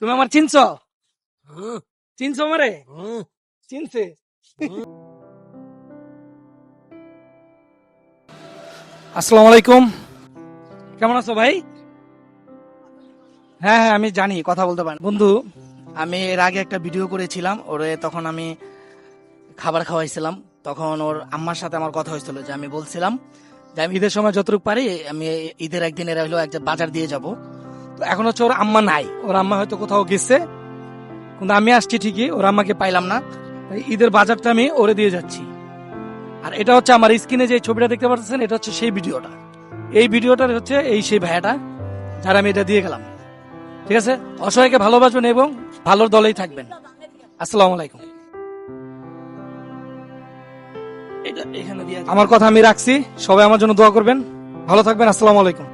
তুমি আমার চিনছো? চিনছো আমারে? চিনছে? আসসালামু আলাইকুম, কেমন আছো ভাই? হ্যাঁ হ্যাঁ, আমি জানি কথা বলতে পারেন। বন্ধু, আমি এর আগে একটা ভিডিও করেছিলাম ওরে, তখন আমি খাবার খাওয়াইছিলাম। তখন ওর আম্মার সাথে আমার কথা হয়েছিল যে আমি বলছিলাম যে আমি ঈদের সময় যতটুকু পারি আমি ঈদের একদিন এরা হলো একটা বাজার দিয়ে যাব। তো এখন হচ্ছে ওর আম্মা নাই, ওর আম্মা হয়তো কোথাও গেছে, কিন্তু আমি আসছি ঠিকই, ওর আম্মাকে পাইলাম না। তাই ঈদের বাজারটা আমি ওরে দিয়ে যাচ্ছি। আর এটা হচ্ছে আমার স্ক্রিনে যে ছবিটা দেখতে পাচ্ছেন, এটা হচ্ছে সেই ভিডিওটা। এই ভিডিওটার হচ্ছে এই সেই ভাইয়াটা যারা আমি এটা দিয়ে গেলাম। ঠিক আছে, অসহায়কে ভালোবাসবেন এবং ভালোর দলেই থাকবেন। আসসালামু আলাইকুম। আমার কথা আমি রাখছি, সবাই আমার জন্য দোয়া করবেন, ভালো থাকবেন। আসসালামু আলাইকুম।